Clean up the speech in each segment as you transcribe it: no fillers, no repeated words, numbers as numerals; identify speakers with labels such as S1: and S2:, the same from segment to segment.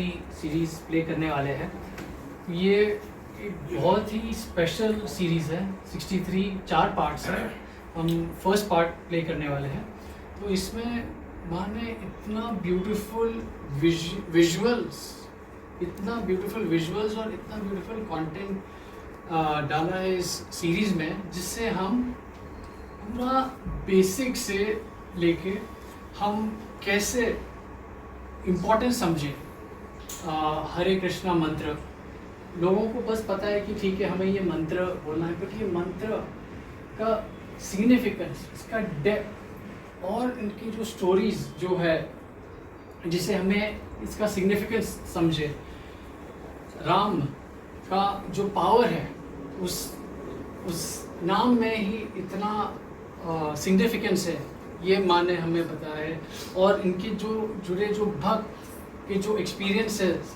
S1: 63 series play करने वाले हैं। ये एक बहुत ही स्पेशल सीरीज़ है। 63 4 पार्ट्स हैं। हम फर्स्ट पार्ट प्ले करने वाले हैं। तो इसमें माँ ने इतना ब्यूटीफुल विजुअल्स और इतना ब्यूटीफुल कंटेंट डाला है इस सीरीज़ में, जिससे हम पूरा बेसिक से लेके हम कैसे इम्पोर्टेंस समझें। हरे कृष्णा मंत्र, लोगों को बस पता है कि ठीक है हमें ये मंत्र बोलना है, बट ये मंत्र का सिग्निफिकेंस, इसका डेप्थ और इनकी जो स्टोरीज जो है, जिसे हमें इसका सिग्निफिकेंस समझे। राम का जो पावर है उस नाम में ही इतना सिग्निफिकेंस है, ये माँ ने हमें बताया है। और इनके जो जुड़े जो भक्त के जो एक्सपीरियंसेस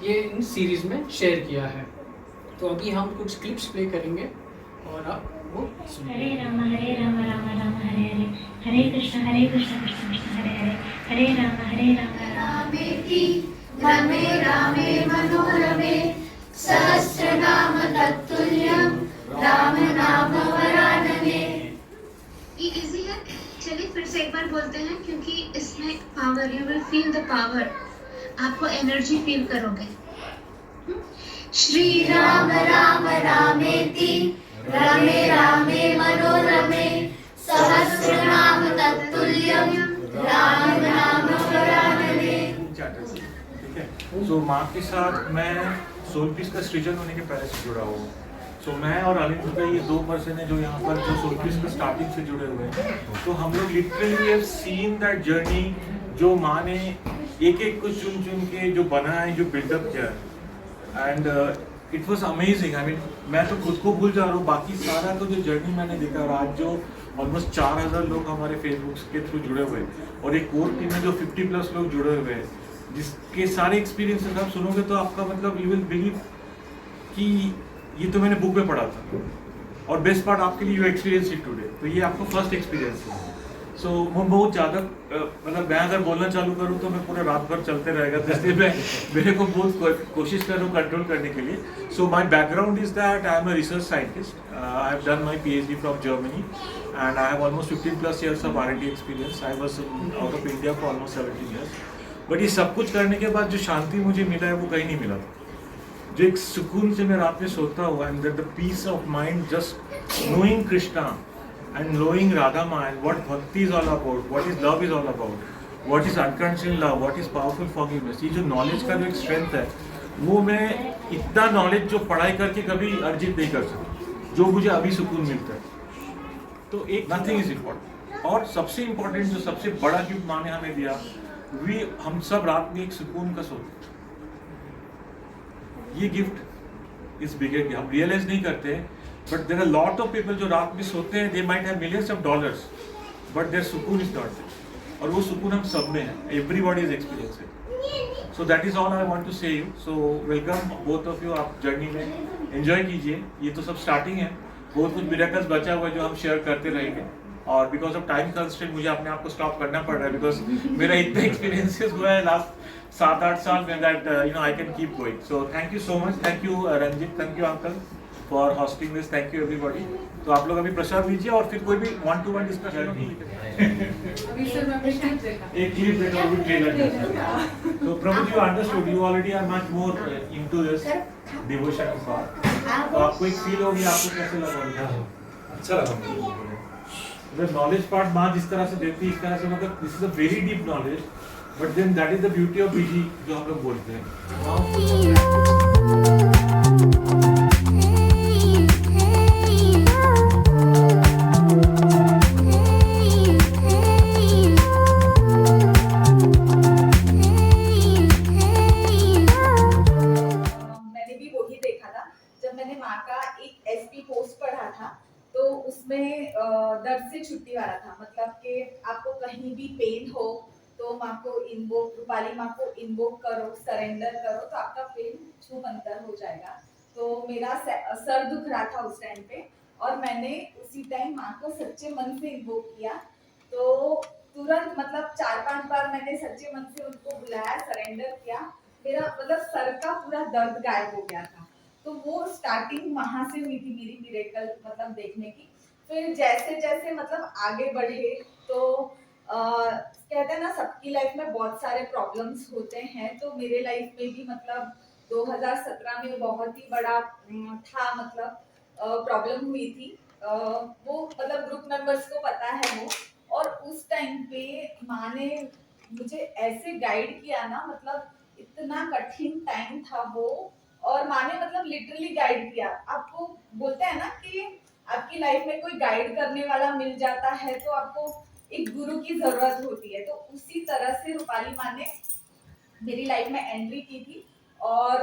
S1: ये इन सीरीज़ में शेयर किया है। तो अभी हम कुछ क्लिप्स प्ले करेंगे और आप वो सुनिए।
S2: हरे राम राम राम हरे हरे, हरे कृष्ण कृष्ण कृष्ण हरे हरे, हरे राम
S3: रामेति रमे रामे मनोरमे सहस्रनाम तत्तुल्यं राम नाम वरानने।
S4: ये इजी है, चलिए फिर से एक बार बोलते हैं, क्योंकि इसमें power, you will feel the power, आपको एनर्जी फील करोगे।
S3: श्री राम राम रामेति रमे रामे मनोरमे सहस्रनाम तत्तुल्यं राम नाम वरानने।
S5: ठीक है। सो माँ के साथ मैं सोल पीस का सृजन होने के पहले से जुड़ा हुआ हूँ। सो मैं और अनिल का ये 2 पर्सन है जो यहाँ पर जो सोल पीस का स्टार्टिंग से जुड़े हुए हैं। तो हम लोग literally have seen that journey, जो माँ ने एक एक को चुन चुन के जो बनाया है, जो बिल्डअप किया है, and it was amazing. I mean मैं तो खुद को भूल जा रहा हूँ, बाकी सारा तो जो जर्नी मैंने देखा। और आज जो ऑलमोस्ट 4000 लोग हमारे फेसबुक के थ्रू जुड़े हुए हैं, और एक कोर टीम में जो 50+ लोग जुड़े हुए हैं, जिसके सारे एक्सपीरियंसेस आप सुनोगे तो आपका मतलब यू विल बिलीव कि ये तो मैंने बुक में पढ़ा था। और बेस्ट पार्ट आपके लिए यू एक्सपीरियंस इट टुडे, तो ये आपका फर्स्ट एक्सपीरियंस है। सो मैं बहुत ज़्यादा मतलब मैं अगर बोलना चालू करूँ तो मैं पूरा रात भर चलते रहेगा, तो इसलिए मैं मेरे को बहुत कोशिश कर रहा हूँ कंट्रोल करने के लिए। So my background is that I am a research scientist. I have done my PhD from Germany and I have almost 15+ years of R&D experience. I was out of India for almost 17 years. But ये सब कुछ करने के बाद जो शांति मुझे मिला है वो कहीं नहीं मिला। जो एक सुकून से मैं रात में सोता हूँ, and the peace of mind just knowing Krishna and knowing Radha माँ and what bhakti is all about, what is love is all about, what is unconditional love, what is powerful forgiveness. ये जो नॉलेज का जो एक स्ट्रेंथ है, वो मैं इतना नॉलेज जो पढ़ाई करके कभी अर्जित नहीं कर सकता, जो मुझे अभी सुकून मिलता है। तो एक नथिंग इज इम्पोर्टेंट। और सबसे इम्पोर्टेंट जो सबसे बड़ा गिफ्ट माँ ने हमें दिया, हम सब रात में एक सुकून का सोते। ये गिफ्ट इज बिगर, हम रियलाइज नहीं करते, but there are lot of people जो रात में सोते हैं, they might have millions of dollars, but their सुकून इज नॉट देयर। और वो सुकून हम सब में है, everybody is experiencing. So that is all I want to say you. So welcome both of you, आप जर्नी में एंजॉय कीजिए। ये तो सब स्टार्टिंग है, बहुत कुछ मिरेकल्स बचा हुआ है जो हम शेयर करते रहेंगे। और बिकॉज ऑफ टाइम कंस्ट्रेंट मुझे अपने आप को स्टॉप करना पड़ रहा है, बिकॉज मेरा इतना एक्सपीरियंसेस हुआ है लास्ट 7-8 साल में, that I can keep going. So thank you so much, thank you Ranjit, thank you uncle for hosting this, thank you everybody. तो आप लोग अभी प्रसाद लीजिए और फिर कोई भी 1-to-1 डिस्कशन एक क्लिप देखा वो भी ट्रेलर। तो Prabhu ji understood, you already are much more into this devotion part, तो आपको एक फील होगी, आपको कैसे लगा?
S6: अच्छा लगा।
S5: नॉलेज पार्ट माँ जिस तरह से देती है, इस तरह से मतलब this is a very deep knowledge, but then that is the beauty of BG जो हम लोग बोलते हैं।
S7: मैंने भी वही देखा था जब मैंने माँ का एक SP पोस्ट पढ़ा था, तो उसमें दर्द से छुट्टी वाला था। मतलब कि आपको कहीं भी पेन हो तो माँ को इन्वोक, रूपाली माँ को इन्वोक करो, सरेंडर करो, तो आपका पेन छूमंतर हो जाएगा। तो मेरा सर दुख रहा था उस टाइम पे, और मैंने उसी टाइम माँ को सच्चे मन से इन्वोक किया। तो तुरंत मतलब 4-5 बार मैंने सच्चे मन से उनको बुलाया, सरेंडर किया। मेरा मतलब सर का पूरा दर्द गायब हो गया था। तो वो स्टार्टिंग वहां से हुई थी मेरी मिरेकल मतलब देखने की। फिर जैसे जैसे मतलब आगे बढ़े तो कहते हैं ना सबकी लाइफ में बहुत सारे प्रॉब्लम्स होते हैं, तो मेरे लाइफ में भी मतलब 2017 में बहुत ही बड़ा था मतलब प्रॉब्लम हुई थी। वो मतलब ग्रुप मेंबर्स को पता है वो। और उस टाइम पे माँ ने मुझे ऐसे गाइड किया ना, मतलब इतना कठिन टाइम था वो। और माँ ने मतलब लिटरली गाइड किया। आपको बोलते हैं ना कि आपकी लाइफ में कोई गाइड करने वाला मिल जाता है तो आपको एक गुरु की जरूरत होती है, तो उसी तरह से रूपाली माँ ने मेरी लाइफ में एंट्री की थी और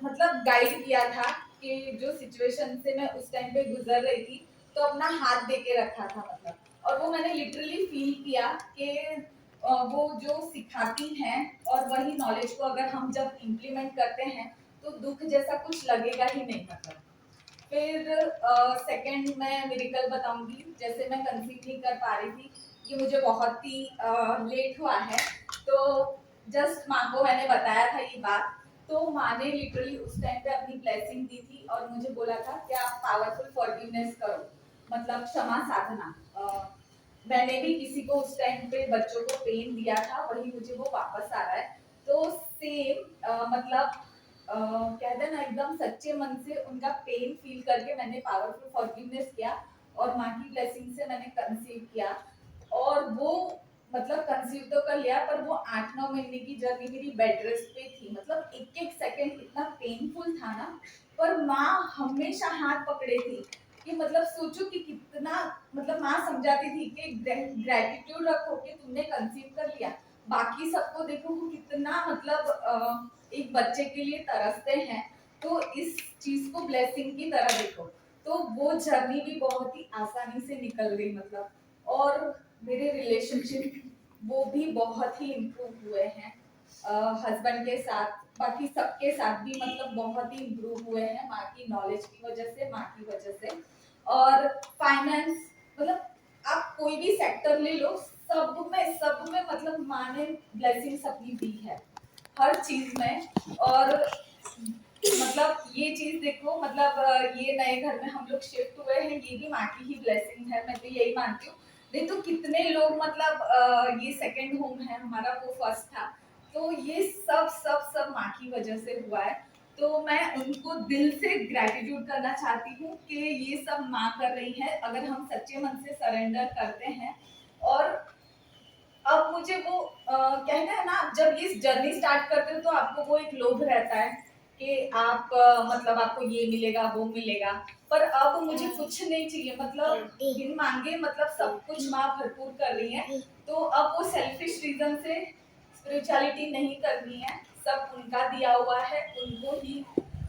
S7: मतलब गाइड किया था कि जो सिचुएशन से मैं उस टाइम पे गुजर रही थी तो अपना हाथ दे के रखा था मतलब। और वो मैंने लिटरली फील किया कि वो जो सिखाती हैं और वही नॉलेज को अगर हम जब इम्प्लीमेंट करते हैं तो दुख जैसा कुछ लगेगा ही नहीं मतलब। फिर सेकंड मैं मिरेकल बताऊंगी। जैसे मैं कंसीव नहीं कर पा रही थी, ये मुझे बहुत ही लेट हुआ है, तो जस्ट माँ को मैंने बताया था ये बात। तो माँ ने लिटरली उस टाइम पे अपनी ब्लेसिंग दी थी और मुझे बोला था कि आप पावरफुल फॉरगिवनेस करो, मतलब क्षमा साधना। मैंने भी किसी को उस टाइम पे बच्चों को पेन दिया था, वही मुझे वो वापस आ रहा है। तो सेम मतलब कहते हैं ना एकदम सच्चे मन से उनका पेन फील करके मैंने पावरफुल फॉरगिवनेस किया और माँ की ब्लेसिंग से मैंने कंसीव किया। और वो मतलब कंसीव तो कर लिया, पर वो 8-9 महीने की जर्नी मेरी बेड रेस्ट पे थी। मतलब एक एक सेकंड इतना पेनफुल था ना, पर माँ हमेशा हाथ पकड़े थी कि मतलब सोचो कि कितना मतलब माँ समझाती थी कि ग्रेटिट्यूड रखो कि तुमने कंसीव कर लिया, बाकी सबको देखो वो कितना मतलब एक बच्चे के लिए तरसते हैं, तो इस चीज को ब्लेसिंग की तरह देखो। तो वो जर्नी भी बहुत ही आसानी से निकल गई मतलब। और मेरे रिलेशनशिप वो भी बहुत ही इम्प्रूव हुए हैं हस्बैंड के साथ, बाकी सबके साथ भी मतलब बहुत ही इम्प्रूव हुए हैं माँ की नॉलेज की वजह से, माँ की वजह से। और फाइनेंस मतलब आप कोई भी सेक्टर ले लो, सब में मतलब माँ ने ब्लेसिंग्स अपनी दी है हर चीज में। और मतलब ये चीज देखो मतलब ये नए घर में हम लोग शिफ्ट हुए हैं, ये भी माँ की ही ब्लेसिंग है, मैं तो यही मानती हूँ। देखो कितने लोग मतलब ये सेकंड होम है हमारा, वो फर्स्ट था, तो ये सब सब सब माँ की वजह से हुआ है। तो मैं उनको दिल से ग्रेटिट्यूड करना चाहती हूँ कि ये सब माँ कर रही है अगर हम सच्चे मन से सरेंडर करते हैं। और अब मुझे वो कहना है ना, जब ये जर्नी स्टार्ट करते हो तो आपको वो एक लोभ रहता है कि आप मतलब आपको ये मिलेगा वो मिलेगा, पर अब मुझे कुछ नहीं चाहिए मतलब बिन मांगे मतलब सब कुछ माँ भरपूर कर रही है। तो अब वो सेल्फिश रीजन से स्पिरिचुअलिटी नहीं करनी है, सब उनका दिया हुआ है, उनको ही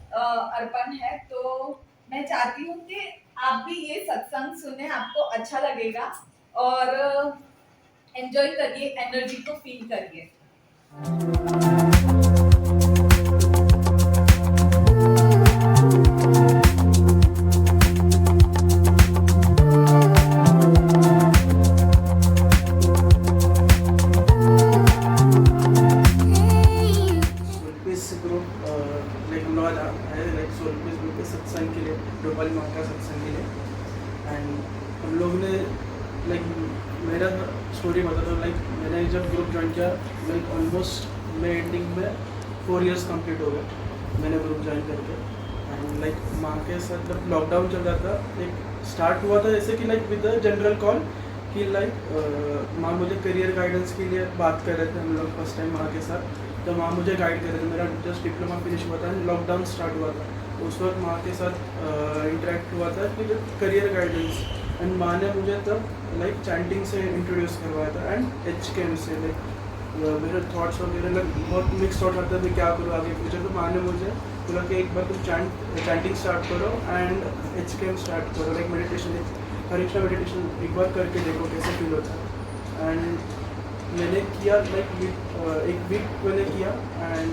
S7: अर्पण है। तो मैं चाहती हूँ कि आप भी ये सत्संग सुने, आपको अच्छा लगेगा और एंजॉय करिए, एनर्जी को फील करिए।
S6: सत्संग के लिए, रूपाली माँ का सत्संग के लिए। एंड हम लोग ने लाइक मेरा स्टोरी बताता हूँ। लाइक मैंने जब ग्रुप ज्वाइन किया लाइक ऑलमोस्ट मई एंडिंग में 4 इयर्स कंप्लीट हो गए मैंने ग्रुप ज्वाइन करके। एंड लाइक माँ के साथ जब लॉकडाउन चल रहा था, एक स्टार्ट हुआ था जैसे कि like with the general call कि लाइक माँ मुझे करियर गाइडेंस के लिए बात कर रहे थे हम लोग फर्स्ट टाइम माँ के साथ। तो माँ मुझे गाइड कर रहे थे, मेरा जस्ट डिप्लोमा फिनिश हुआ था, लॉकडाउन स्टार्ट हुआ था, उस वक्त माँ के साथ इंटरेक्ट हुआ था कि करियर गाइडेंस। एंड माँ ने मुझे तब लाइक चैंटिंग से इंट्रोड्यूस करवाया था एंड HKM से। लाइक मेरे थॉट्स वगैरह लाइक बहुत मिक्स थॉट आता था क्या करूँ आगे फ्यूचर। तो माँ ने मुझे बोला कि एक बार तुम चैंटिंग स्टार्ट करो एंड HKM स्टार्ट करो, लाइक मेडिटेशन, हरे कृष्णा मेडिटेशन एक बार करके देखो कैसे फील होता है। एंड मैंने किया लाइक एक वीक मैंने किया एंड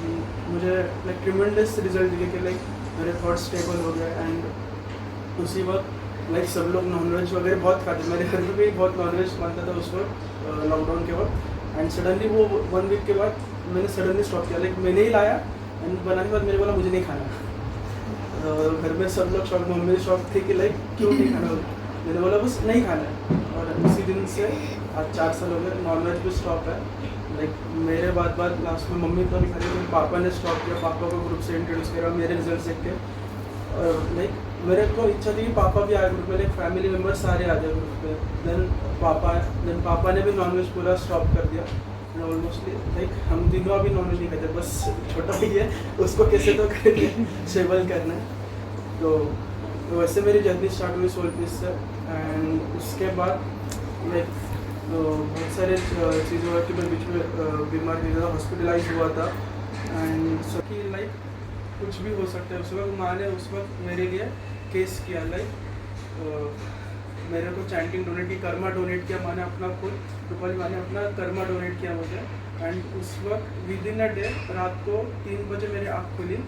S6: मुझे लाइक ट्रिमेंडस रिजल्ट दिखे कि लाइक मेरे थॉट्स स्टेबल हो गए। एंड उसी वक्त लाइक सब लोग नॉनवेज वगैरह बहुत खाते, मेरे घर में भी बहुत नॉनवेज बनता था उस वक्त लॉकडाउन के वक्त। एंड सडनली वो 1 वीक के बाद मैंने सडनली स्टॉप किया, लाइक मैंने ही लाया एंड बनाने के बाद मेरे बोला मुझे नहीं खाना। घर में सब लोग शौक, मम्मी शौक थे कि लाइक क्यों नहीं खाना, मैंने बोला बस नहीं खाना है। और उसी दिन से आज 4 साल हो गए नॉनवेज भी स्टॉप है। लाइक मेरे बाद लास्ट में मम्मी तो नहीं खाती, लेकिन पापा ने स्टॉप किया, पापा को ग्रुप से इंट्रोड्यूस किया मेरे रिजल्ट देख के। और लाइक मेरे को इच्छा थी कि पापा भी आए ग्रुप में, लाइक फैमिली मेम्बर सारे आ जाए ग्रुप में। देन पापा ने भी नॉनवेज पूरा स्टॉप कर दिया। ऑलमोस्टली लाइक हम तीनों अभी नॉनवेज नहीं खाते, बस छोटा ही है उसको कैसे तो करके स्टेबल करना है। तो वैसे मेरी जर्नी स्टार्ट हुई सोल पीस से। एंड उसके बाद लाइक बहुत सारे चीज़ें हुआ कि मैं बीच में बीमार नहीं था, हॉस्पिटलाइज हुआ था। एंड सभी लाइक कुछ भी हो सकता है। उस वक्त माँ ने उस वक्त मेरे लिए केस किया, लाइक मेरे को चैंटिंग डोनेट की, कर्मा डोनेट किया माँ ने अपना खुद, रूपाली माँ ने अपना कर्मा डोनेट किया मुझे। एंड उस वक्त विद इन अ डे रात को 3 बजे मेरी आँख खुली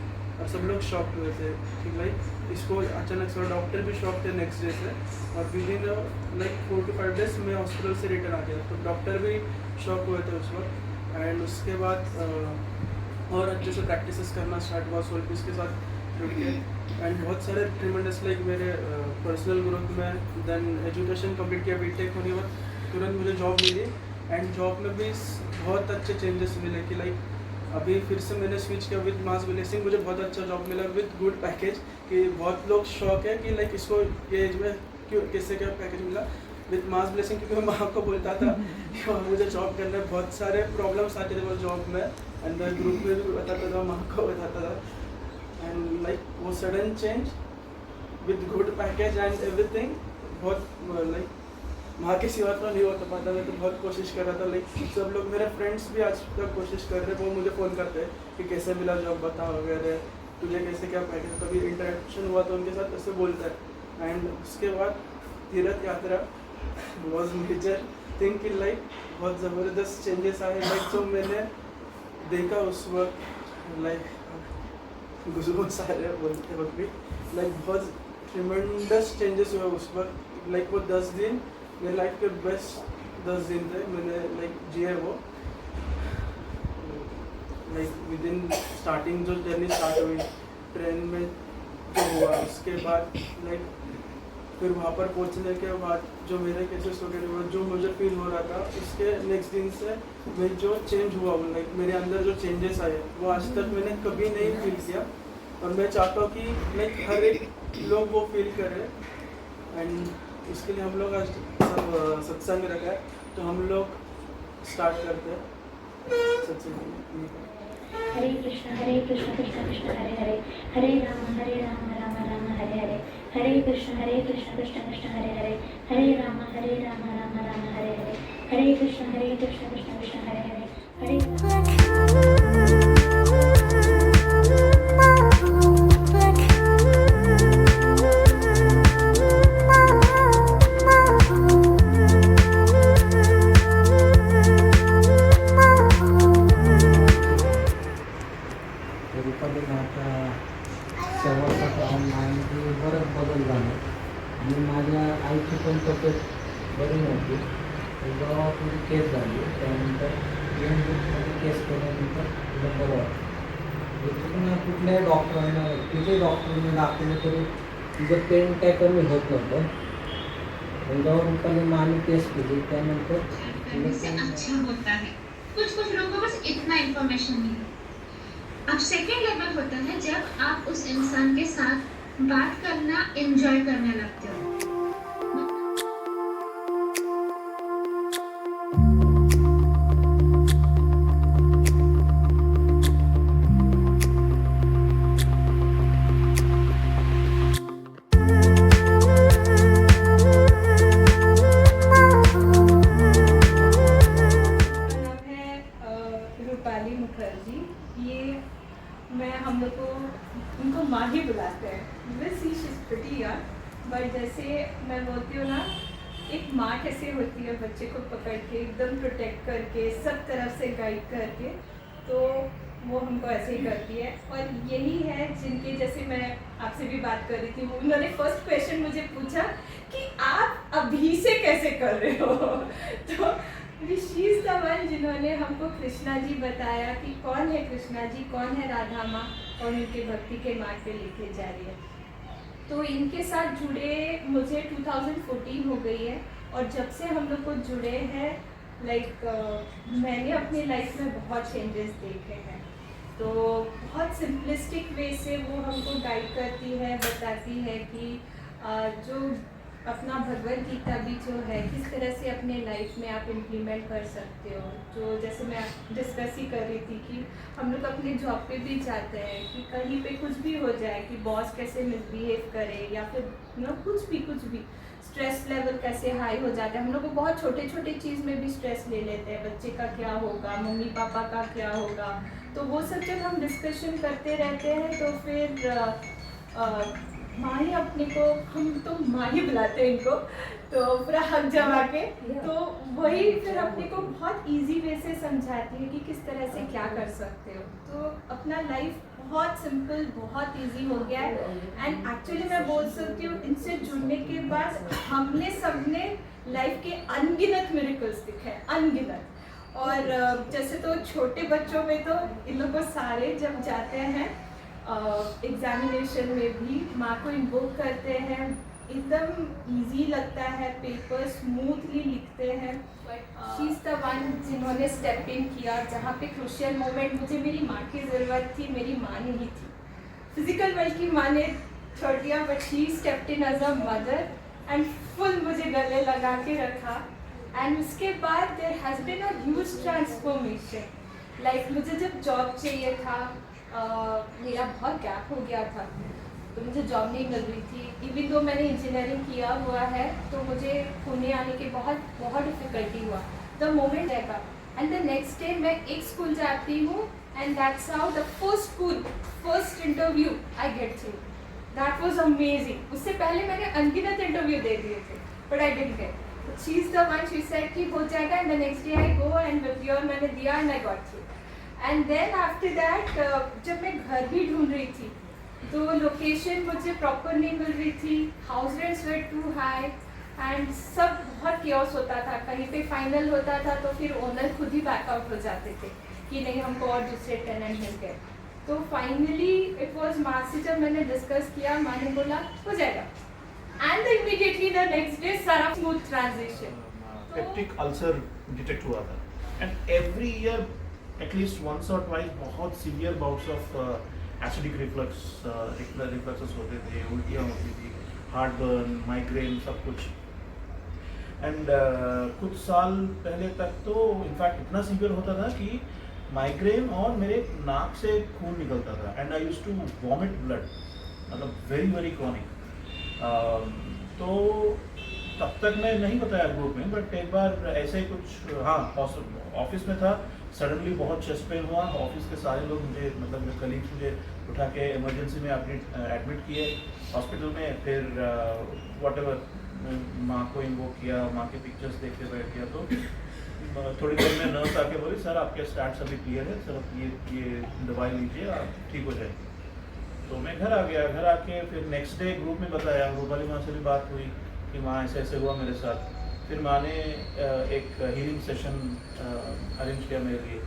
S6: और सब लोग शॉक हुए थे कि लाइक इसको अचानक से, डॉक्टर भी शॉक थे नेक्स्ट डे से। और with in like 4 to 5 days मैं हॉस्पिटल से रिटर्न आ गया, तो डॉक्टर भी शॉक हुए थे उस वक्त। एंड उसके बाद और अच्छे से प्रैक्टिसेस करना स्टार्ट हुआ सोल पीस के साथ जुड़ के। एंड बहुत सारे ट्रिमेंडस लाइक मेरे पर्सनल ग्रोथ में। देन एजुकेशन कंप्लीट किया, बीटेक होने के बाद तुरंत मुझे जॉब मिली। एंड जॉब में भी बहुत अच्छे चेंजेस मिले कि लाइक अभी फिर से मैंने स्विच किया विद मास ब्लेसिंग, मुझे बहुत अच्छा जॉब मिला विद गुड पैकेज। कि बहुत लोग शौक है कि लाइक इसको ये एज में क्यों कैसे क्या पैकेज मिला विद मास ब्लेसिंग, क्योंकि मैं माँ को बोलता था कि मुझे जॉब करना है, बहुत सारे प्रॉब्लम्स आते थे वो जॉब में। एंड मैं ग्रुप में भी बताता था, माँ को बताता था। एंड लाइक वो sudden change with good package and everything, बहुत लाइक माँ के सिवा तो नहीं होता पाता। मैं तो बहुत कोशिश कर रहा था, लाइक सब लोग मेरे फ्रेंड्स भी आज तक कोशिश कर रहे हैं, वो मुझे फ़ोन करते हैं कि कैसे मिला जॉब बता वगैरह, तुझे कैसे क्या पैकेज, कभी इंटरेक्शन हुआ तो उनके साथ ऐसे बोलता है। एंड उसके बाद तीर्थ यात्रा वॉज मेजर थिंग कि लाइक बहुत ज़बरदस्त चेंजेस आए, लाइक जो मैंने देखा उस वक्त, लाइक गुजबूस आ रहे बोलते वक्त भी, लाइक बहुत ट्रिमेंडस चेंजेस हुए उस वक्त। लाइक वो 10 दिन मेरे लाइफ के बेस्ट 10 दिन थे, मैंने लाइक जिए वो। लाइक विद इन स्टार्टिंग जो जर्नी स्टार्ट हुई ट्रेन में जो हुआ, उसके बाद लाइक फिर वहाँ पर पहुँचने के बाद जो मेरे केसेस वगैरह हुआ, जो मुझे फील हो रहा था, उसके नेक्स्ट दिन से मैं जो चेंज हुआ वो लाइक मेरे अंदर जो चेंजेस आए वो आज तक मैंने कभी नहीं फील किया। और मैं चाहता हूँ कि लाइक हर एक लोग वो फील करे। एंड उसके लिए हम लोग आज सब सत्संग रखा है, तो हम लोग स्टार्ट करते हैं सत्संग।
S2: हरे कृष्ण कृष्ण कृष्ण हरे हरे, हरे राम राम राम हरे हरे, हरे कृष्ण कृष्ण कृष्ण हरे हरे, हरे राम राम राम हरे हरे, हरे कृष्ण कृष्ण कृष्ण हरे हरे, हरे
S8: रूपाली माता सहवासाचा माहिती बरंच बदल झाला आणि माझ्या आईची पण तब्येत बरी नव्हती, जेव्हा आपली केस झाली त्यानंतर मध्ये केस केल्यानंतर तिला बरं वाटतं. तिथून कुठल्याही डॉक्टरांना तिथे डॉक्टरांना दाखवलं तरी तिचं पेन काय कमी होत नव्हतं. जेव्हा रूपाली माने केस केली त्यानंतर
S4: करने से अच्छा होता है। कुछ लोगों को बस इतना इन्फॉर्मेशन नहीं है। अब सेकेंड लेवल होता है जब आप उस इंसान के साथ बात करना एंजॉय करने लगते हो।
S7: रूपाली मुखर्जी, ये मैं हम लोग को उनको माँ ही बुलाते हैं। वैसे शी इज़ प्रिटी यार, बट जैसे मैं बोलती हूँ ना, एक माँ कैसे होती है बच्चे को पकड़ के एकदम प्रोटेक्ट करके सब तरफ से गाइड करके, तो वो हमको ऐसे ही करती है। और यही है जिनके जैसे मैं आपसे भी बात कर रही थी, उन्होंने फर्स्ट क्वेश्चन मुझे पूछा कि आप अभी से कैसे कर रहे हो तो
S9: शी इज़ द वन जिन्होंने हमको कृष्णा जी बताया कि कौन है कृष्णा जी, कौन है राधा माँ, और उनके भक्ति के मार्ग पे लेके जा रही है। तो इनके साथ जुड़े मुझे 2014 हो गई है, और जब से हम लोग को जुड़े हैं मैंने अपनी लाइफ में बहुत चेंजेस देखे हैं। तो बहुत सिंपलिस्टिक वे से वो हमको गाइड करती है, बताती है कि जो अपना भगवद गीता भी जो है किस तरह से अपने लाइफ में आप इम्प्लीमेंट कर सकते हो। जो जैसे मैं डिस्कस ही कर रही थी कि हम लोग अपने जॉब पे भी जाते हैं कि कहीं पे कुछ भी हो जाए कि बॉस कैसे मिसबिहेव करे, या फिर कुछ भी स्ट्रेस लेवल कैसे हाई हो जाता है। हम लोग को बहुत छोटे छोटे चीज़ में भी स्ट्रेस ले लेते हैं, बच्चे का क्या होगा, मम्मी पापा का क्या होगा। तो वो सब जब हम डिस्कशन करते रहते हैं तो फिर माँ ही अपने को, हम तो माँ ही बुलाते हैं इनको, तो पूरा हक जमा के, तो वही फिर अपने को बहुत इजी वे से समझाती है कि किस तरह से क्या कर सकते हो। तो अपना लाइफ बहुत सिंपल, बहुत इजी हो गया है। एंड एक्चुअली मैं बोल सकती हूँ इनसे जुड़ने के बाद हमने सबने लाइफ के अनगिनत मिरेकल्स दिखे, अनगिनत। और जैसे तो छोटे बच्चों में तो इन लोगों सारे जब जाते हैं एग्जामिनेशन में भी माँ को इन्वोक करते हैं, एकदम इजी लगता है, पेपर स्मूथली लिखते हैं। शी इज़ द वन जिन्होंने स्टेप इन किया जहाँ पे क्रूशियल मोमेंट मुझे मेरी माँ की ज़रूरत थी, मेरी माँ नहीं थी। फिजिकल वर्ल्ड की माँ ने छोड़ दिया, but she stepped in as a mother and full मुझे गले लगा के रखा। एंड उसके बाद there has been a huge transformation. मुझे जब जॉब चाहिए था, मेरा बहुत गैप हो गया था, तो मुझे जॉब नहीं मिल रही थी। इवन दो मैंने इंजीनियरिंग किया हुआ है, तो मुझे पुणे आने के बहुत डिफ़िकल्टी हुआ। द मोमेंट रहेगा एंड द नेक्स्ट डे मैं एक स्कूल जाती हूँ, and that's how the first interview I get through. That was amazing. उससे पहले मैंने अनगिनत इंटरव्यू दे दिए थे, but I didn't get. She is the one, she said कि हो जाएगा, and the next day I go and with your मैंने दिया and I got through. And then after that जब मैं घर भी ढूंढ रही थी तो लोकेशन मुझे प्रॉपर नहीं मिल रही थी, house rents were too high, and सब बहुत केओस होता था। कहीं पे फाइनल होता था तो फिर ओनर खुद ही बैकआउट हो जाते थे कि नहीं हमको और दूसरे टेनेंट मिल गए। तो फाइनली इट वाज माँ से जब मैंने डिस्कस किया, माँ ने बोला हो जाएगा, and immediately the next day सारा smooth transition.
S10: Peptic ulcer detect हुआ था, and every year at least once और ट्वाइस बहुत severe bouts of acidic refluxes होते थे, उल्टियाँ होती थी, हार्ट बर्न, माइग्रेन, सब कुछ। एंड कुछ साल पहले तक तो इनफैक्ट इतना सीवियर होता था कि माइग्रेन और मेरे नाक से खून निकलता था, and I used to vomit blood, मतलब वेरी वेरी क्रॉनिक। तो तब तक मैं नहीं बताया ग्रुप में, बट एक बार ऐसे ही कुछ, हाँ ऑफिस में था, सडनली बहुत चेस्ट पेन हुआ। ऑफिस के सारे लोग मुझे, मतलब मेरे कलीग्स मुझे उठा के इमरजेंसी में एडमिट किए हॉस्पिटल में। फिर व्हाटएवर माँ को इन्वोक किया, माँ के पिक्चर्स देखते बैठ गया। तो थोड़ी देर में नर्स आके बोली सर आपके स्टार्ट अभी क्लियर है, सर आप ये दवाई लीजिए, आप ठीक हो जाएंगे। तो मैं घर आ गया। घर आके फिर नेक्स्ट डे ग्रुप में बताया, ग्रुप वाली माँ से भी बात हुई कि माँ ऐसे ऐसे हुआ मेरे साथ। फिर माँ ने एक हीलिंग सेशन अरेंज किया मेरे लिए।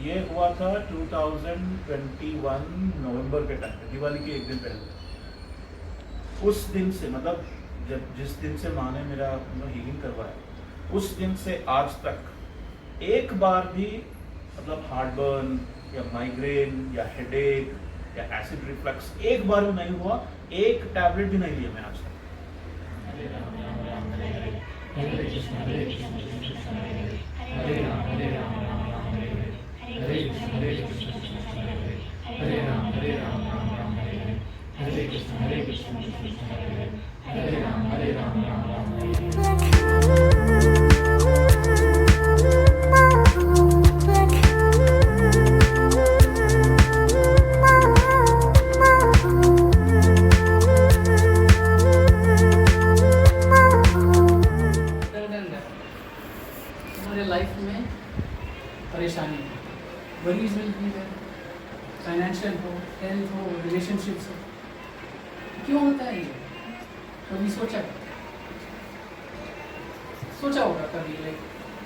S10: ये हुआ था 2021 नवंबर के टाइम पे, दिवाली के एक दिन पहले। उस दिन से, मतलब जिस दिन से माँ ने मेरा हीलिंग करवाया, उस दिन से आज तक एक बार भी मतलब हार्ट बर्न या माइग्रेन या हेडेक या एसिड रिफ्लक्स एक बार भी नहीं हुआ। एक टैबलेट भी नहीं लिया मैं आज तक।
S8: हरे कृष्ण हरे कृष्ण कृष्ण कृष्ण हरे राम हरे राम राम राम हरे हरे कृष्ण हरे कृष्ण कृष्ण कृष्ण हरे राम राम हरे हरे कृष्ण कृष्ण कृष्ण हरे राम राम हरे।
S1: हमारे लाइफ में परेशानी हो, worries will be there, financial हो, हेल्थ हो, रिलेशनशिप्स हो। क्यों होता है ये? कभी सोचा होगा कभी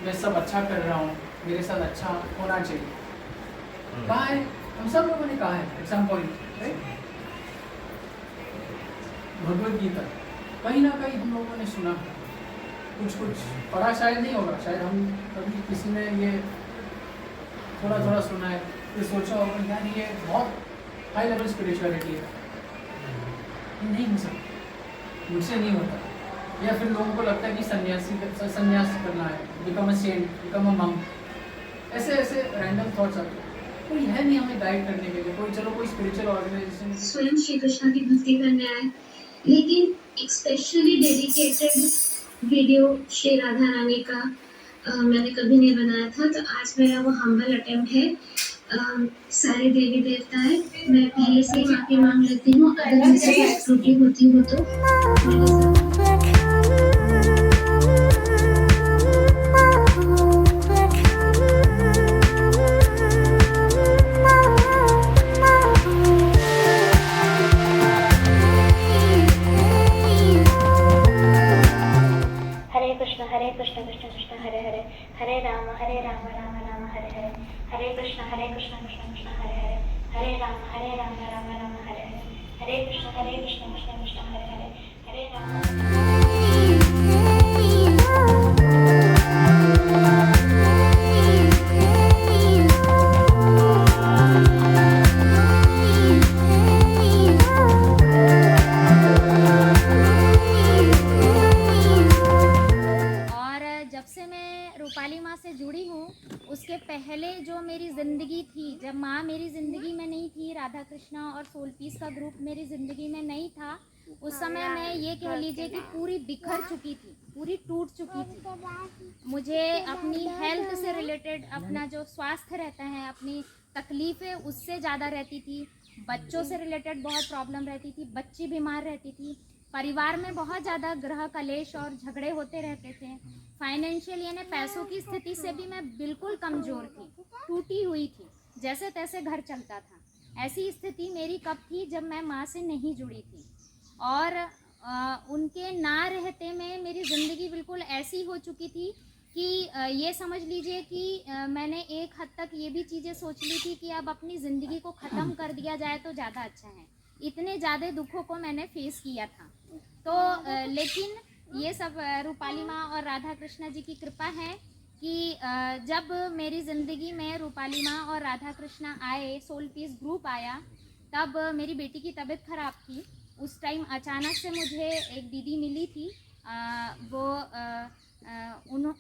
S1: मैं सब अच्छा कर रहा हूँ, मेरे साथ अच्छा होना चाहिए। कहा है, हम सब लोगों ने कहा है at some point, right? Bhagavad Gita कहीं ना कहीं हम लोगों ने सुना, कुछ पढ़ा शायद नहीं होगा, शायद हम कभी किसी ने ये थोड़ा थोड़ा सुना है, फिर सोचा होगा यार ये बहुत हाई लेवल स्पिरिचुअलिटी है, नहीं हो सकता, मुझसे नहीं होता। या फिर लोगों को लगता है कि संन्यास करना है, become a saint, become a monk, ऐसे ऐसे रैंडम थॉट्स आते हैं। कोई है नहीं हमें गाइड करने के लिए, कोई चलो कोई स्पिरिचुअल ऑर्गेनाइजेशन
S4: स्वयं श्री कृष्ण की भक्ति करने आए, लेकिन एक specially dedicated video Shri Radha Rani का मैंने कभी नहीं बनाया था, तो आज मेरा वो हम्बल अटेम्प्ट है। सारे देवी देवता है, मैं पहले से ही माफी मांग लेती हूँ अगर मुझसे कुछ त्रुटि होती हो तो।
S2: हरे कृष्ण कृष्ण कृष्ण हरे हरे, हरे राम राम राम हरे हरे, हरे कृष्ण कृष्ण कृष्ण हरे हरे, हरे राम राम हरे हरे, हरे कृष्ण कृष्ण कृष्ण हरे हरे, हरे राम।
S11: रूपाली माँ से जुड़ी हूँ, उसके पहले जो मेरी ज़िंदगी थी, जब माँ मेरी ज़िंदगी में नहीं थी, राधा कृष्णा और सोल पीस का ग्रुप मेरी ज़िंदगी में नहीं था, उस समय मैं ये कह लीजिए कि पूरी बिखर चुकी थी, पूरी टूट चुकी थी। मुझे अपनी हेल्थ से रिलेटेड, अपना जो स्वास्थ्य रहता है, अपनी तकलीफ़ें उससे ज़्यादा रहती थी, बच्चों से रिलेटेड बहुत प्रॉब्लम रहती थी, बच्ची बीमार रहती थी, परिवार में बहुत ज़्यादा ग्रह कलेश और झगड़े होते रहते थे, फाइनेंशियल यानी पैसों की स्थिति से भी मैं बिल्कुल कमज़ोर थी, टूटी हुई थी, जैसे तैसे घर चलता था। ऐसी स्थिति मेरी कब थी, जब मैं माँ से नहीं जुड़ी थी, और उनके ना रहते में मेरी ज़िंदगी बिल्कुल ऐसी हो चुकी थी कि ये समझ लीजिए कि मैंने एक हद तक ये भी चीज़ें सोच ली थी कि अब अपनी ज़िंदगी को ख़त्म कर दिया जाए तो ज़्यादा अच्छा है। इतने ज़्यादा दुखों को मैंने फेस किया था। तो लेकिन ये सब रूपाली माँ और राधा कृष्णा जी की कृपा है कि जब मेरी ज़िंदगी में रूपाली माँ और राधा कृष्णा आए, सोल पीस ग्रुप आया, तब मेरी बेटी की तबीयत ख़राब थी। उस टाइम अचानक से मुझे एक दीदी मिली थी,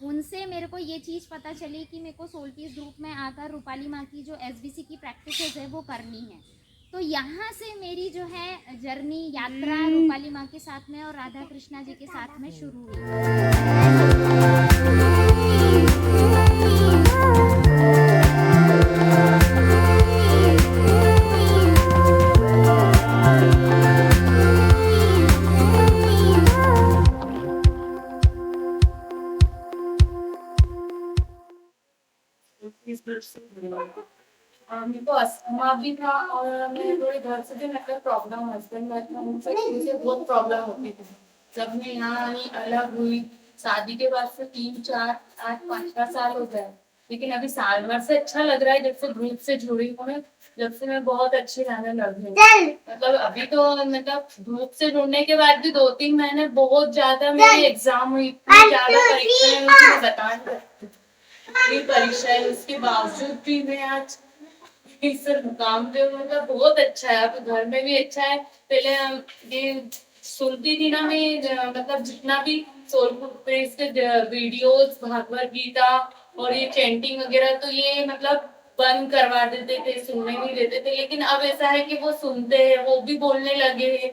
S11: उनसे मेरे को ये चीज़ पता चली कि मेरे को सोल पीस ग्रुप में आकर रूपाली माँ की जो SBC की प्रैक्टिसेस है वो करनी है। तो यहाँ से मेरी जो है जर्नी, यात्रा रूपाली माँ के साथ में और राधा कृष्णा जी के साथ में शुरू हुई।
S12: मेरे को अस्थमा भी था और मेरे थोड़े घर से भी मतलब प्रॉब्लम, हस्बैंड में मुझसे बहुत प्रॉब्लम होती थी। जब मैं यहाँ आई, अलग हुई, शादी के बाद से 3, 4, 8, 5 साल हो गए, लेकिन अभी साल भर से अच्छा लग रहा है। जब से ग्रुप से जुड़ी हूँ मैं, जब से मैं बहुत अच्छी रहने लगी हूँ। मतलब अभी तो मतलब ग्रुप से जुड़ने के बाद भी 2-3 महीने बहुत ज्यादा मेरी एग्जाम हुई, ज्यादा परीक्षाएं हुई, बता नहीं सकती परीक्षा है। उसके बावजूद भी मैं आज इस मुकाम पे, मतलब बहुत अच्छा है। अब घर में भी अच्छा है। पहले ये सुनती थी ना मैं, मतलब जितना भी सोलपुर प्रेस के वीडियोस, भागवत गीता और ये चैंटिंग वगैरह, तो ये मतलब बंद करवा देते थे, सुनने नहीं देते थे। लेकिन अब ऐसा है कि वो सुनते हैं, वो भी बोलने लगे हैं।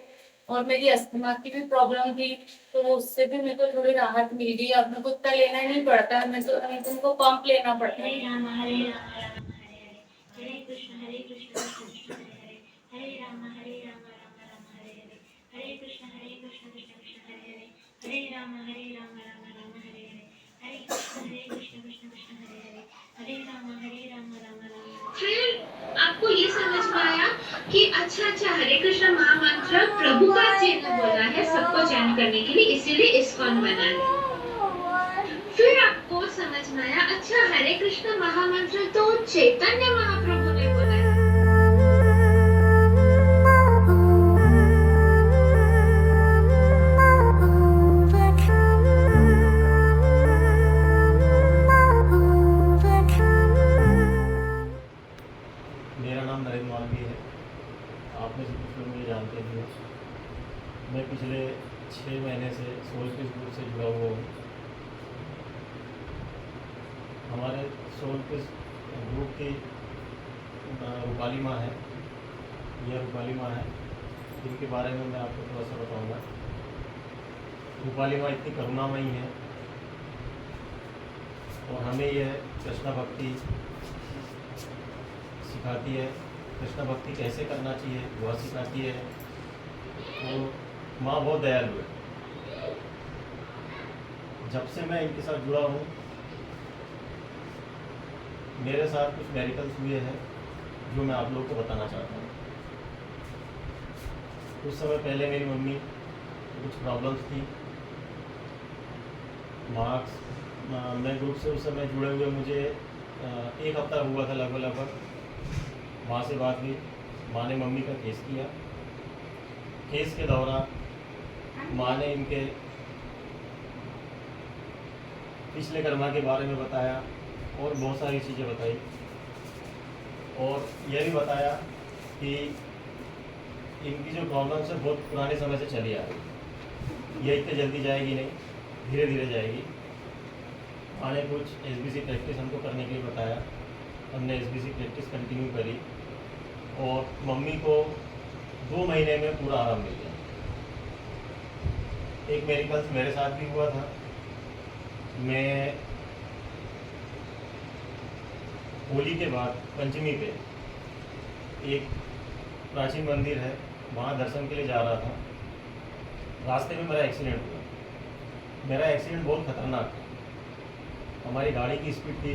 S12: और मेरी अस्थमा की भी प्रॉब्लम थी, तो उससे भी मेरे को थोड़ी राहत मिल गई। अब मेरे को इतना लेना नहीं पड़ता है, मैं तो उनको पंप लेना पड़ता है।
S2: हरे कृष्ण कृष्ण हरे हरे, हरे राम राम राम हरे हरे, हरे कृष्ण कृष्ण कृष्ण हरे हरे, हरे राम राम राम हरे हरे, हरे कृष्ण कृष्ण कृष्ण हरे हरे, हरे राम राम राम।
S4: फिर आपको ये समझ में आया कि अच्छा हरे कृष्ण महामंत्र प्रभु का चिन्ह बोला है सबको चैन करने के लिए, इसीलिए इस्कॉन बना है। फिर आपको समझ में आया, अच्छा हरे कृष्ण महामंत्र तो चैतन्य महाप्रभु ने बोला है।
S13: मेरा नाम नरेंद्र मालवीय है। आप में से कुछ लोग मुझे जानते भी हो। मैं पिछले 6 महीने से सोलपीस ग्रुप से जुड़ा हुआ हूँ। हमारे सोलपीस ग्रुप की रूपाली माँ है, यह रूपाली माँ है, इनके बारे में मैं आपको थोड़ा सा बताऊँगा। रूपाली माँ इतनी करुणामयी है और हमें यह कृष्ण भक्ति सिखाती है। कृष्ण भक्ति कैसे करना चाहिए वह सिखाती है। तो माँ बहुत दयालु है। जब से मैं इनके साथ जुड़ा हूँ मेरे साथ कुछ मेरिकल्स हुए हैं जो मैं आप लोगों को बताना चाहता हूँ। कुछ समय पहले मेरी मम्मी कुछ प्रॉब्लम्स थी। मार्क्स मैं ग्रुप से उस समय जुड़े हुए मुझे 1 हफ्ता हुआ था लगभग। माँ से बात हुई, माँ ने मम्मी का केस किया। केस के दौरान माँ ने इनके पिछले कर्मा के बारे में बताया और बहुत सारी चीज़ें बताई और यह भी बताया कि इनकी जो प्रॉब्लम्स है बहुत पुराने समय से चली आ रही। यह इतनी जल्दी जाएगी नहीं, धीरे धीरे जाएगी। माँ ने कुछ SBC प्रैक्टिस हमको करने के लिए बताया। हमने SBC प्रैक्टिस कंटिन्यू करी और मम्मी को 2 महीने में पूरा आराम मिल गया। एक मेरिकल्स मेरे साथ भी हुआ था। मैं होली के बाद पंचमी पे एक प्राचीन मंदिर है वहाँ दर्शन के लिए जा रहा था। रास्ते में मेरा एक्सीडेंट हुआ। मेरा एक्सीडेंट बहुत खतरनाक था। हमारी गाड़ी की स्पीड थी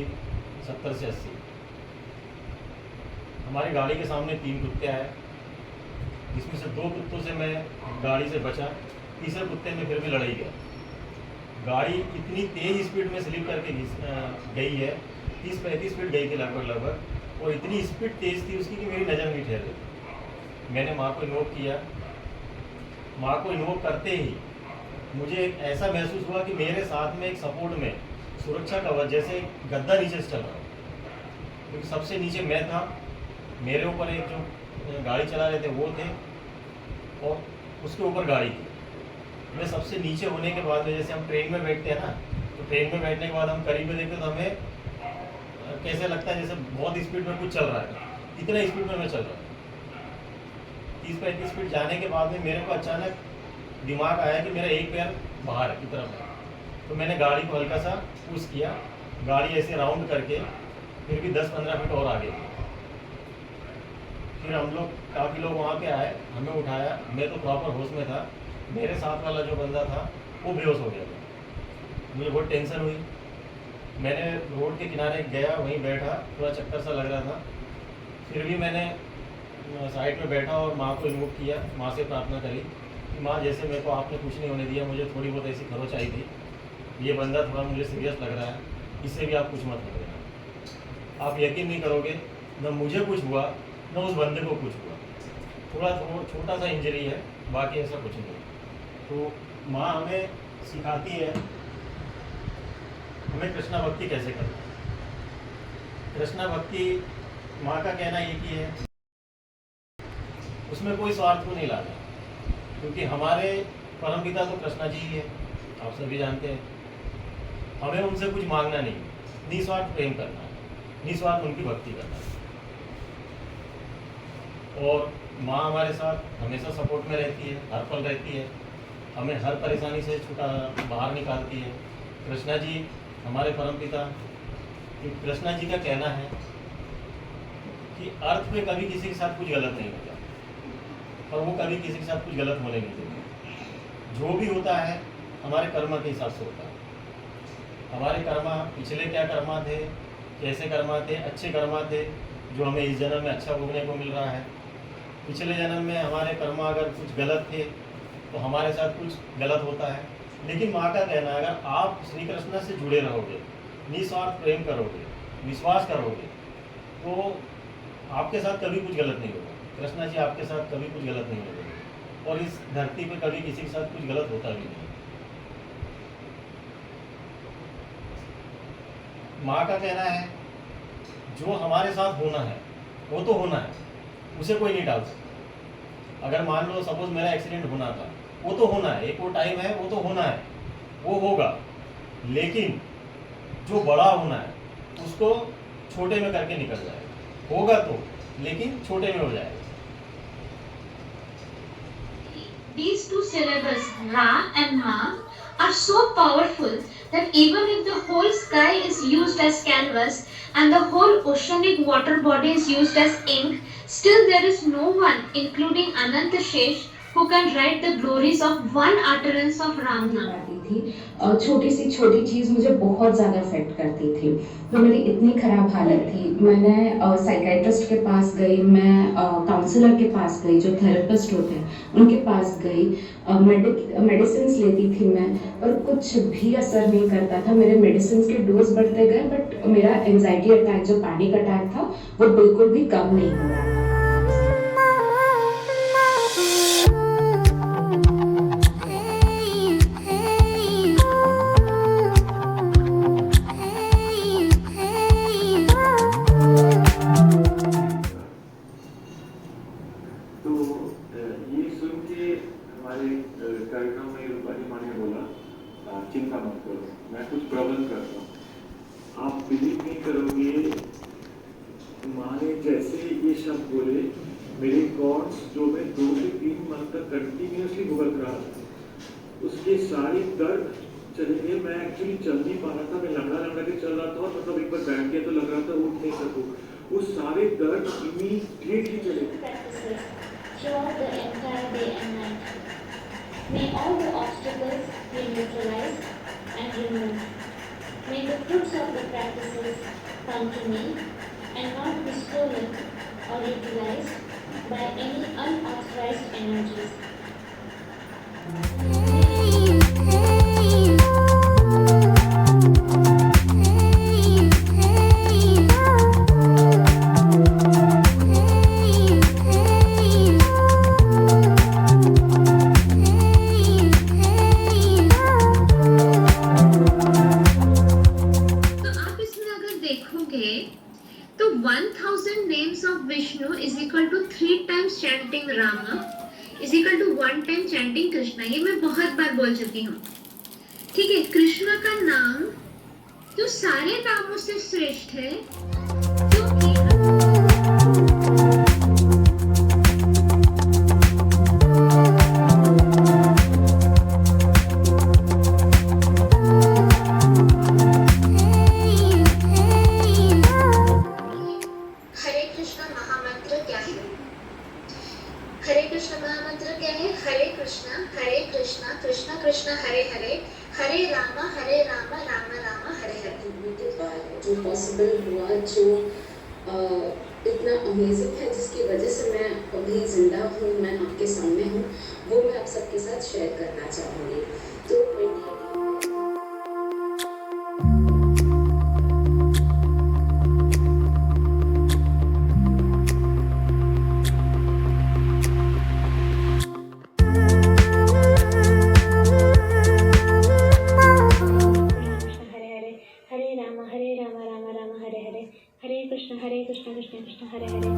S13: 70 से 80। हमारी गाड़ी के सामने 3 कुत्ते आए, जिसमें से 2 कुत्तों से मैं गाड़ी से बचा, तीसरे कुत्ते में फिर भी लड़ाई गया। गाड़ी इतनी तेज़ स्पीड में स्लिप करके गई है, 30-35 स्पीड गई थी लगभग, और इतनी स्पीड तेज़ थी उसकी कि मेरी नज़र नहीं ठहर रही। मैंने माँ को इन्वोक किया। माँ को इन्वोक करते ही मुझे ऐसा महसूस हुआ कि मेरे साथ में एक सपोर्ट में सुरक्षा कवच जैसे गद्दा नीचे से चल रहा है। क्योंकि सबसे नीचे मैं था, मेरे ऊपर एक जो गाड़ी चला रहे थे वो थे और उसके ऊपर गाड़ी थी। मैं सबसे नीचे होने के बाद में, जैसे हम ट्रेन में बैठते हैं ना, तो ट्रेन में बैठने के बाद हम करीब में देखते तो हमें कैसे लगता है जैसे बहुत स्पीड में कुछ चल रहा है। इतना स्पीड में मैं चल रहा हूँ। 30-35 स्पीड जाने के बाद में मेरे को अचानक दिमाग आया कि मेरा एक पैर बाहर की तरफ है। तो मैंने गाड़ी को हल्का सा पुश किया, गाड़ी ऐसे राउंड करके फिर भी 10-15 फीट और आगे गई। फिर हम लोग काफ़ी लोग वहाँ पे आए, हमें उठाया। मैं तो प्रॉपर होश में था। मेरे साथ वाला जो बंदा था वो बेहोश हो गया था। मुझे बहुत टेंशन हुई। मैंने रोड के किनारे गया, वहीं बैठा, थोड़ा चक्कर सा लग रहा था। फिर भी मैंने साइड में बैठा और माँ को इन्वोक किया, माँ से प्रार्थना करी कि माँ जैसे मेरे को आपने कुछ नहीं होने दिया, मुझे थोड़ी बहुत ऐसी खरोच आई थी, ये बंदा थोड़ा मुझे सीरियस लग रहा है, इससे भी आप कुछ मत कर देना। आप यकीन नहीं करोगे, न मुझे कुछ हुआ न उस बंदे को कुछ हुआ। थोड़ा छोटा सा इंजरी है, बाकी ऐसा कुछ नहीं। तो माँ हमें सिखाती है हमें कृष्णा भक्ति कैसे करना है। कृष्णा भक्ति माँ का कहना एक ही है, उसमें कोई स्वार्थ को नहीं लाना, क्योंकि हमारे परमपिता तो कृष्णा जी ही है, आप सभी जानते हैं। हमें उनसे कुछ मांगना नहीं, निस्वार्थ प्रेम करना है, निस्वार्थ उनकी भक्ति करना है। और माँ हमारे साथ हमेशा सपोर्ट में रहती है, हर पल रहती है, हमें हर परेशानी से बाहर निकालती है। कृष्णा जी हमारे परमपिता, कृष्णा जी का कहना है कि अर्थ में कभी किसी के साथ कुछ गलत नहीं होता और वो कभी किसी के साथ कुछ गलत होने नहीं देते। जो भी होता है हमारे कर्म के हिसाब से होता है। हमारे कर्मा पिछले क्या कर्मा थे, कैसे कर्मा थे, अच्छे कर्मा थे जो हमें इस जन्म में अच्छा भोगने को मिल रहा है। पिछले जन्म में हमारे कर्मा अगर कुछ गलत थे तो हमारे साथ कुछ गलत होता है। लेकिन माँ का कहना है अगर आप श्री कृष्ण से जुड़े रहोगे, निस्वार्थ प्रेम करोगे, विश्वास करोगे, तो आपके साथ कभी कुछ गलत नहीं होगा। कृष्णा जी आपके साथ कभी कुछ गलत नहीं होगा, और इस धरती पे कभी किसी के साथ कुछ गलत होता भी नहीं। माँ का कहना है जो हमारे साथ होना है वो तो होना है, उसे कोई नहीं टाल सकता। अगर मान लो सपोज मेरा एक्सीडेंट होना था, वो तो होना है, एक वो टाइम है, वो तो होना है, वो होगा। लेकिन जो बड़ा होना है उसको छोटे में करके निकल जाएगा, होगा तो, लेकिन छोटे में हो जाएगा।
S4: These two syllables, Ra and Ma, are so powerful that even if the whole sky is used as canvas and the whole oceanic water body is used as ink, still there is no one, including Ananta Shesh, who can write the glories of one utterance of Ram Naam.
S14: छोटी सी छोटी चीज़ मुझे बहुत ज़्यादा affect करती थी। तो मेरी इतनी ख़राब हालत थी, मैंने साइकेट्रिस्ट के पास गई, मैं काउंसलर के पास गई, जो थेरेपिस्ट होते हैं उनके पास गई, मेडिसिन लेती थी मैं, और कुछ भी असर नहीं करता था। मेरे मेडिसिन के डोज बढ़ते गए, बट मेरा एंजाइटी अटैक, जो पैनिक अटैक था, वो बिल्कुल भी कम नहीं हो रहा।
S5: कार्यक्रम में रूपाली माँ ने बोला चिंता मत करो, मैं कुछ प्रबंध करता हूँ। आप बिलीव नहीं करोगे, माँ ने जैसे ये शब्द बोले, मेरे कॉर्ड्स जो मैं 2 से 3 मंथ तक कंटिन्यूसली भुगत रहा था, उसके सारे दर्द चले गए। मैं एक्चुअली चल नहीं पा रहा था, मैं लंगड़ा के चल रहा था, और मतलब एक बार बैठ गया तो लग रहा था उठ नहीं सकूँ। वो सारे दर्द इमीडिएटली चले गए।
S2: May all the obstacles be neutralized and removed. May the fruits of the practices come to me and not be stolen or utilized by any unauthorized energies.
S4: तो 1000 names of Vishnu is equal to 3 times chanting Rama is equal to 1 time chanting Krishna। ये मैं बहुत बार बोल चुकी हूँ। ठीक है, कृष्णा का नाम जो सारे नामों से श्रेष्ठ है, कृष्णा कृष्णा हरे हरे, हरे रामा रामा रामा हरे हरे।
S14: जो पॉसिबल हुआ, जो इतना अमेजिंग है, जिसकी वजह से मैं अभी जिंदा हूँ, मैं आपके सामने हूँ, वो मैं आप सबके साथ शेयर करना चाहूँगी। तो
S2: हरे कृष्ण कृष्ण कृष्ण हरे हरे।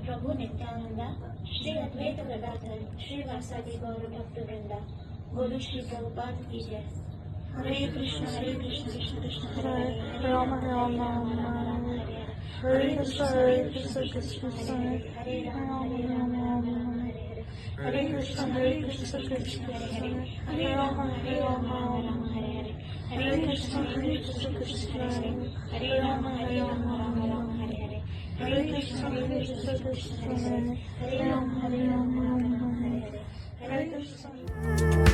S2: प्रभु नित्यानंदा, श्री अद्वैत गदाधर, श्री वासादि गौर भक्त वृंदा, बोलो श्री प्रभुपाद की जय। हरे कृष्ण कृष्ण कृष्ण हरे हरे, राम राम राम राम हरे कृष्ण कृष्ण कृष्ण हरे राम राम राम हरे कृष्ण कृष्ण हरे राम राम हरे हरे, हरे कृष्ण कृष्ण हरे राम राम हरे हरे, हरे कृष्ण कृष्ण हरे राम राम हरे हरे, हरे कृष्ण